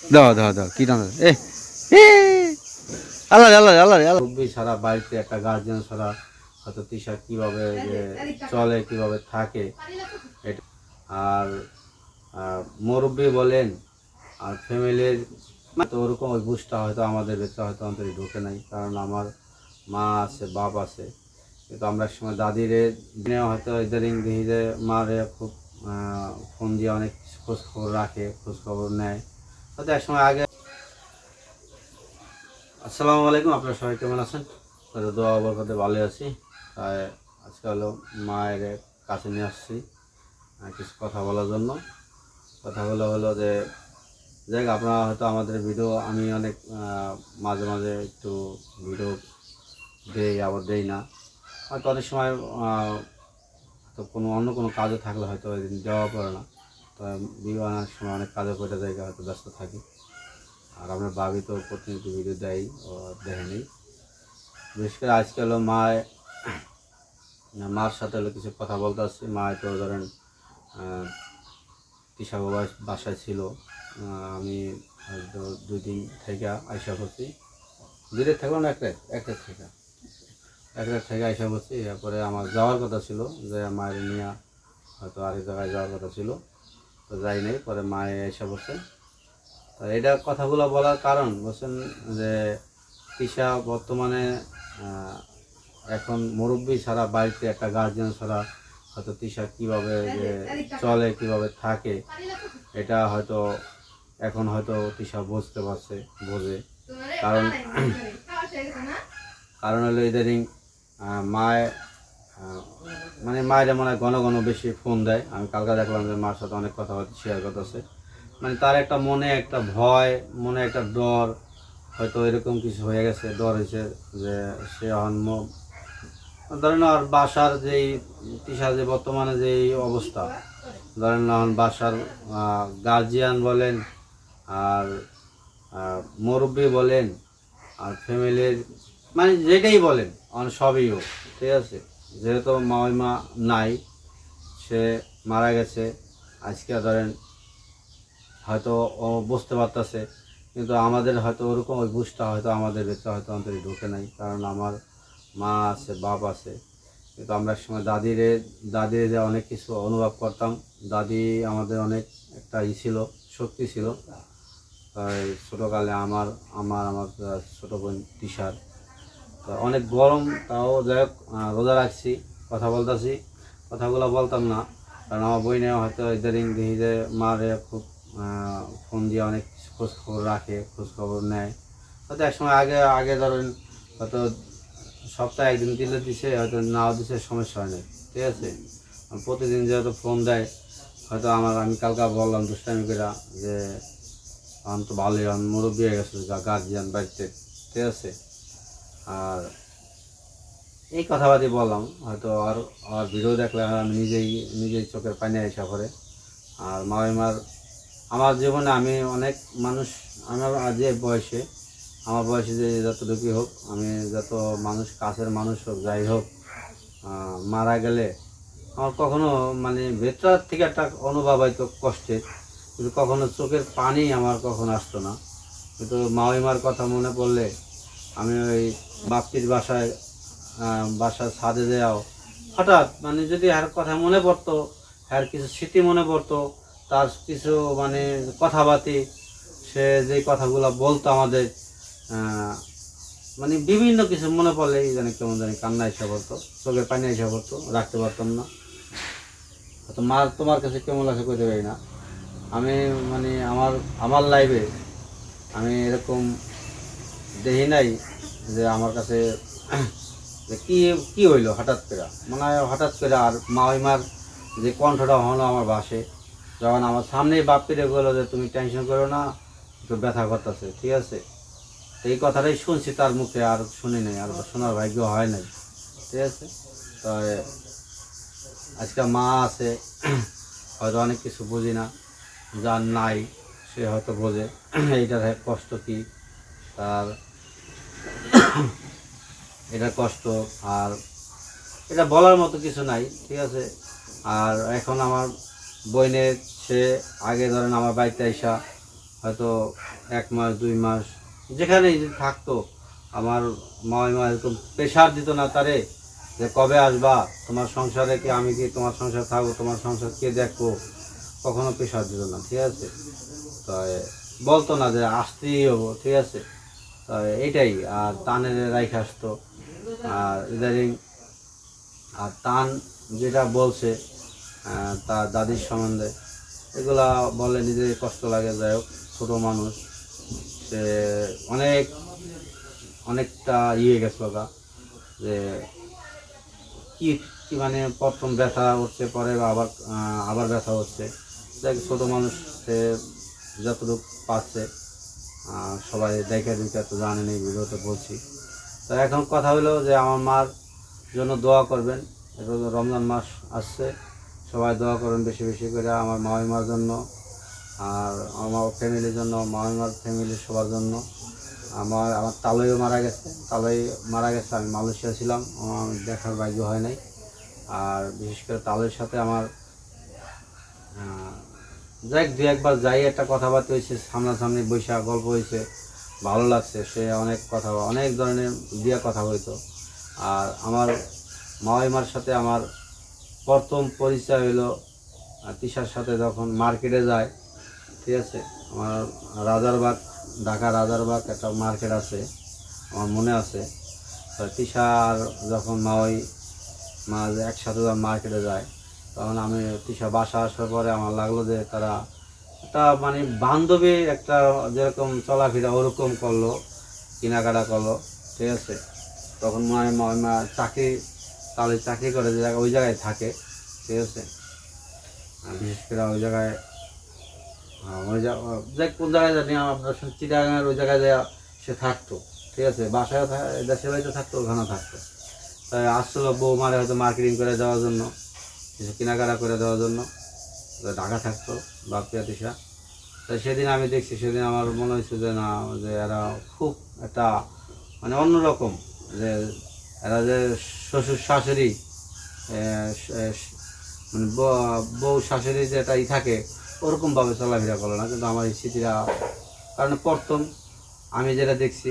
দাও দাও দাও কি নাম এ এ আল্লাহ আল্লাহ আল্লাহ আল্লাহ সারা বাড়িতে একটা গার্জিয়ান ছাড়া হয়তো তিশা কিভাবে যে চলে কিভাবে থাকে এটা। আর মুরব্বি বলেন আর ফ্যামিলির তো ওরকম ওই বুঝটা হয়তো আমাদের ভেতরে হয়তো অন্তরে ঢোকে নাই, কারণ আমার মা আছে বাপ আছে, কিন্তু আমরা একসময় দাদিরে হয়তো ইদারিং দেখি যে মারে খুব ফোন দিয়ে অনেক খোঁজ খবর রাখে, খোঁজ খবর নেয় হয়তো একসময় আগে। আসসালামু আলাইকুম, আপনারা সবাই কেমন আছেন? হয়তো দোয়া বরকতে ভালো আছি। তাই আজকে হলো মায়ের কাছে নিয়ে আসছি কিছু কথা বলার জন্য। কথাগুলো হলো যে যাই আপনারা হয়তো আমাদের ভিডিও আমি অনেক মাঝে মাঝে একটু ভিডিও দেই আবার দেই না, হয়তো অনেক সময় তো কোনো অন্য কোনো কাজে থাকলে হয়তো ওই দিন দেওয়া পড়ে না। তো ভিডিও আনার সময় অনেক কাজে করে জায়গা হয়তো ব্যস্ত থাকি। আর আপনার ভাবি তো প্রতিনিয়ত ভিডিও দেয় ও দেখেনি। বিশেষ করে আজকে হলো মার সাথে হলো কিছু কথা বলতে আসছি। মা তো ধরেন তিশা বাসায় ছিল, আমি হয়তো 2 দিন থেকে আইসা করছি, 2 রাত থাকলো না, এক রাত থেকে আইসা করছি। এরপরে আমার যাওয়ার কথা ছিল যে মায়ের নিয়ে হয়তো আরেক জায়গায় যাওয়ার কথা ছিল, তো যাই নাই। পরে মায়ে এসে বসে। তো এটা কথাগুলো বলার কারণ বলছেন যে তিশা বর্তমানে এখন মুরব্বি ছাড়া বাড়িতে একটা গার্জিয়ান ছাড়া হয়তো তিশা কিভাবে যে চলে কিভাবে থাকে এটা হয়তো এখন হয়তো তিশা বুঝতে পারছে, বোঝে। কারণ কারণ হলো ইদানিং মায় মানে মায়ের মনে হয় ঘন ঘন বেশি ফোন দেয়। আমি কালকে দেখলাম যে মার সাথে অনেক কথাবার্তা শেয়ার করতেছে। মানে তার একটা মনে একটা ভয়, মনে একটা ডর, হয়তো এরকম কিছু হয়ে গেছে, ডর হয়েছে যে সে ধরেন আর বাসার যেই তিশার যে বর্তমানে যেই অবস্থা, ধরেন বাসার গার্জিয়ান বলেন আর মুরব্বি বলেন আর ফ্যামিলির মানে যেটাই বলেন সবই হোক, ঠিক আছে। যেহেতু মা নাই, সে মারা গেছে আজকে, ধরেন হয়তো ও বুঝতে পারতেছে, কিন্তু আমাদের হয়তো ওরকম ওই বুঝটা হয়তো আমাদের ভেতরে হয়তো অন্তরে ঢোকে নাই, কারণ আমার মা আছে বাপ আছে। কিন্তু আমরা একসময় দাদিরে যে অনেক কিছু অনুভব করতাম। দাদি আমাদের অনেক একটা ছিল, শক্তি ছিল। তাই ছোটোকালে আমার আমার আমার ছোটো বোন তিশার তো অনেক গরম, তাও যাই হোক রোজা রাখছি, কথা বলতেছি, কথাগুলো বলতাম না, কারণ আমার বইনে হয়তো ইদারিং দেখি যে মারে খুব ফোন দিয়ে অনেক খোঁজ খবর রাখে, খোঁজ খবর নেয় হয়তো একসময় আগে আগে ধরেন হয়তো সপ্তাহে একদিন দিলে দিছে, হয়তো নাও দিছে, সমস্যা হয় না, ঠিক আছে। প্রতিদিন যেহেতু ফোন দেয় হয়তো আমি কালকে বললাম দুষ্টামি করে যে আমি তো ভালোই মুরব্বী হয়ে গেছে গার্জিয়ান বাড়িতে, ঠিক আছে। আর এই কথাবার্তা বললাম হয়তো আর ভিডিও দেখলে আমি নিজেই চোখের পানি এসে পড়ে। আর মামিমার আমার জীবনে আমি অনেক মানুষ, আমার যে বয়সে আমার বয়সে যে যতটুকুই হোক, আমি যত মানুষ কাছের মানুষ হোক যাই হোক মারা গেলে আমার কখনো মানে ভেতর থেকে একটা অনুভব হয়তো কষ্টের, কিন্তু কখনো চোখের পানি আমার কখনো আসতো না। কিন্তু মামিমার কথা মনে পড়লে আমি ওই বাপ্পির বাসার ছাদে যাও হঠাৎ মানে যদি আর কথা মনে পড়তো, আর কিছু স্মৃতি মনে পড়তো, তার কিছু মানে কথাবার্তি, সে যে কথাগুলো বলতো আমাদের মানে বিভিন্ন কিছু মনে পড়লে জানি কেমন জানি কান্না এসে পড়তো, চোখের পানি এসে পড়তো, রাখতে পারতাম না। হয়তো মার তোমার কাছে কেমন লাগে করতে পারি না। আমি মানে আমার আমার লাইফে আমি এরকম দেখি নাই যে আমার কাছে যে কি হইলো হঠাৎ করে, মনে হয় হঠাৎ করে। আর মার যে কণ্ঠটা হলো আমার বাসে, যখন আমার সামনেই বাপ পেরে গেলো যে তুমি টেনশন করো না, একটু ব্যথা করতেছে, ঠিক আছে। এই কথাটাই শুনছি তার মুখে, আর শুনি নাই, আর শোনার ভাগ্য হয় নাই, ঠিক আছে। তো আজকে মা আছে, হয়তো অনেক কিছু বুঝি না, যার নাই সে হয়তো বোঝে এইটার কষ্ট কি, তার এটা কষ্ট। আর এটা বলার মতো কিছু নাই, ঠিক আছে। আর এখন আমার বইনের সে আগে ধরেন আমার বাড়িতে আইসা হয়তো 1 মাস 2 মাস যেখানেই যদি থাকতো, আমার মা এরকম প্রেশার দিত না তারে যে কবে আসবা, তোমার সংসারে কি আমি কি তোমার সংসার থাকবো, তোমার সংসার কে দেখবো, কখনো প্রেশার দিত না, ঠিক আছে। তো বলতো না যে আসতেই হবো, ঠিক আছে। তো এইটাই, আর টানের রাইখে আসতো। আর ইদারিং আর টান যেটা বলছে তার দাদির সম্বন্ধে, এগুলা বলে নিজে কষ্ট লাগে। যাই হোক, ছোটো মানুষ, সে অনেকটা গেছিল গা, যে কি কি মানে প্রথম ব্যথা হচ্ছে, পরে আবার ব্যথা হচ্ছে। দেখ, ছোটো মানুষ, সে যতটুকু পাচ্ছে সবাই দেখে দিকে তো জানেন, এই ভিডিওতে বলছি। তো এখন কথা হলো যে আমার মার জন্য দোয়া করবেন। এটা রমজান মাস আসছে, সবাই দোয়া করবেন বেশি বেশি করে আমার মার জন্য, আর আমার ফ্যামিলির জন্য, মার ফ্যামিলির সবার জন্য। আমার তালইও মারা গেছে, আমি মালয়েশিয়া ছিলাম, আমার দেখার ভাগ্য হয় নাই। আর বিশেষ করে তালইয়ের সাথে আমার যাই 2-1বার যাই, একটা কথাবার্তা হয়েছে, সামনাসামনি বৈশা গল্প হয়েছে, ভালো লাগছে। সে অনেক ধরনের কথা হইতো। আর আমার মার সাথে আমার প্রথম পরিচয় হলো তিশার সাথে যখন মার্কেটে যায়, ঠিক আছে। আমার রাজারবাগ, ঢাকা রাজারবাগ একটা মার্কেট আছে, আমার মনে আছে। তো তিশার যখন মা একসাথে যখন মার্কেটে যায়, তখন আমি তিশা বাসা আসার পরে আমার লাগলো যে তারা একটা মানে বান্ধবী একটা যেরকম চলাফেরা ওরকম করলো, কেনাকাটা করলো, ঠিক আছে। তখন মা চাকরি করে, যে ওই জায়গায় থাকে, ঠিক আছে। বিশেষ করে ওই জায়গায় কোন জায়গায় জানি, আপনার চিটাগাঙের ওই জায়গায় সে থাকতো, ঠিক আছে। বাসায় দেশের বাড়িতে থাকতো, ওখানে থাকতো। তাই আসছিল বৌমারে হয়তো মার্কেটিং করে দেওয়ার জন্য, কিছু কেনাকাটা করে দেওয়ার জন্য, ঢাকা থাকতো বাপিয়া তিশা। তাই সেদিন আমি দেখছি, সেদিন আমার মনে হয়েছে যে না, যে এরা খুব একটা মানে অন্যরকম, যে এরা যে শ্বশুর শাশুড়ি মানে বউ শাশুড়ি যেটা থাকে, ওরকমভাবে চলাফেরা করলো না। কিন্তু আমার এই স্মৃতিটা, কারণ প্রথম আমি যেটা দেখছি,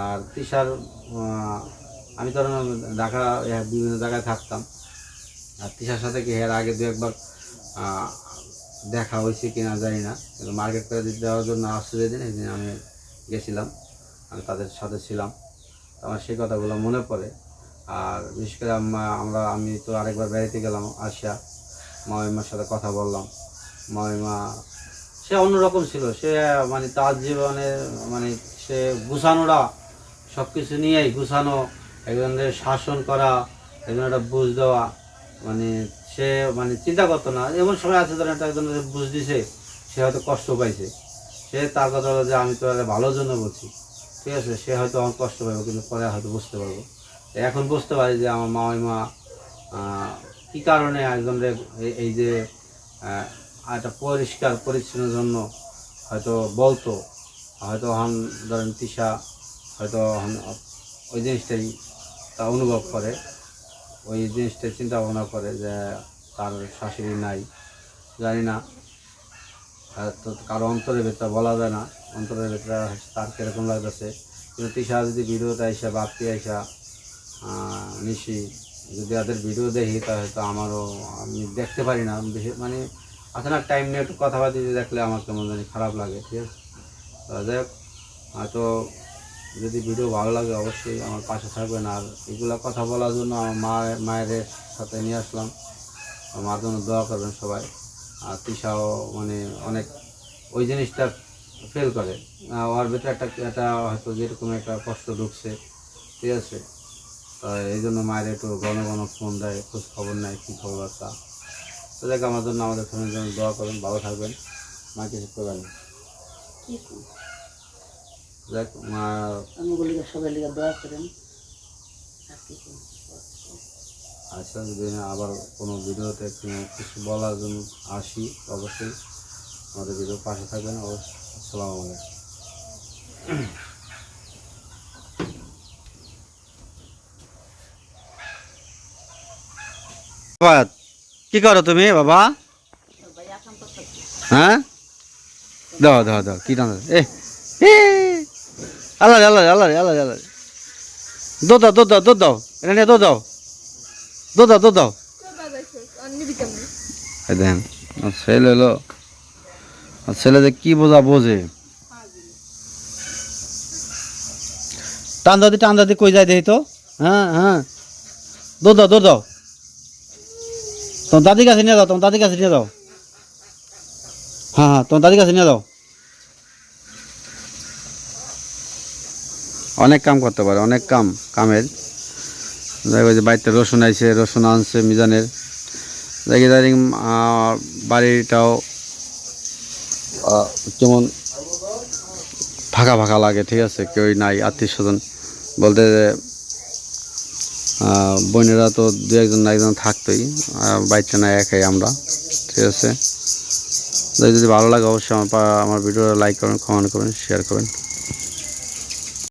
আর তিশার আমি তো ঢাকা বিভিন্ন জায়গায় থাকতাম, আর তিশার সাথে কি এর আগে 2-1বার দেখা হয়েছে কিনা জানি না, কিন্তু মার্কেট করে দেওয়ার জন্য আসছে যেদিন, সেদিন আমি গেছিলাম, আমি তাদের সাথে ছিলাম। আমার সেই কথাগুলো মনে পড়ে। আর বিশেষ করে আমি তো আরেকবার বেড়াতে গেলাম আসিয়া, মার সাথে কথা বললাম। মা সে অন্যরকম ছিল, সে মানে তার জীবনে মানে সে গুছানোরা সব কিছু নিয়েই গুছানো, একজনের শাসন করা, একজনের একটা বুঝ দেওয়া, মানে সে মানে চিন্তা করতো না। এমন সময় আছে ধরেন একটা একজনের বুঝ দিছে, সে হয়তো কষ্ট পাইছে, সে তার কথা হলো যে আমি তো ভালোর জন্য বলছি, ঠিক আছে। সে হয়তো আমার কষ্ট পাবো, কিন্তু পরে হয়তো বুঝতে পারবো। এখন বুঝতে পারি যে আমার মা কী কারণে একজনের এই যে একটা পরিষ্কার পরিচ্ছন্নের জন্য হয়তো বলতো, হয়তো ধরেন তিশা হয়তো ওই জিনিসটাই তা অনুভব করে, ওই জিনিসটাই চিন্তা ভাবনা করে যে তার শাশুড়ি নাই, জানি না। তো কারো অন্তরের ভেতরে বলা যায় না, অন্তরের ভেতরে তার কীরকম লাগতেছে। কিন্তু তিশা যদি ভিডিওতে আইসা, বাপি আইসা, নিশি যদি তাদের ভিডিও দেখি, তা হয়তো আমারও, আমি দেখতে পারি না বেশি, মানে আছে না টাইম নিয়ে একটু কথাবার্তা দেখলে আমার কেমন জানি খারাপ লাগে, ঠিক আছে। যাই হোক, হয়তো যদি ভিডিও ভালো লাগে অবশ্যই আমার পাশে থাকবেন। আর এগুলো কথা বলার জন্য আমার মায়ের সাথে নিয়ে আসলাম, মার জন্য দোয়া করবেন সবাই। আর তিশাও মানে অনেক ওই জিনিসটা ফিল করে, ওর ভিতরে একটা হয়তো যেরকম একটা কষ্ট ঢুকছে, ঠিক আছে। এই জন্য মায়ের একটু ঘন ঘন ফোন দেয়, খোঁজ খবর নেয় কী খবর বার্তা। তো দেখ, আমার জন্য, আমাদের ফ্যামিলির জন্য দোয়া করবেন, ভালো থাকবেন, মা কিছু করবেন না। দেখ মা, আমি বলি সবাই লিখে দোয়া করেন। আচ্ছা, যদি আবার কোনো ভিডিওতে কিছু বলার জন্য আসি, অবশ্যই আমাদের ভিডিও পাশে থাকবেন অবশ্যই। আসসালামু আলাইকুম। কি করো তুমি বাবা? হ্যাঁ, দাও দাও দাও কি টান এ এ আল্লাহ আল্লাহ আল্লাহ আল্লাহ আল্লাহ দো দাও দো দাও দো দাও এটা নিয়ে দো দাও দো দাও দো দাও এই দেখেন আর ছেলে হলো আর ছেলে যে কি বোঝা বোঝে টান দাদি কই যায় দেখি তো হ্যাঁ হ্যাঁ দো দাও দো দাও তোমার দাদির কাছে নিয়ে যাও তোমার দাদির কাছে নিয়ে যাও হ্যাঁ হ্যাঁ তোমার দাদির কাছে নিয়ে যাও অনেক কাম করতে পারে অনেক কামের দেখো যে বাড়িতে রসুন আইছে রসুন আনছে মিজানের দেখি দাঁড়িয়ে বাড়িটাও যেমন ফাঁকা ফাঁকা লাগে ঠিক আছে কেউই নাই আত্মীয় স্বজন বলতে বোনেরা তো দু একজন না একজন থাকতোই বাড়িতে না একাই আমরা ঠিক আছে যদি ভালো লাগে অবশ্যই আমার ভিডিওটা লাইক করবেন কমেন্ট করবেন শেয়ার করবেন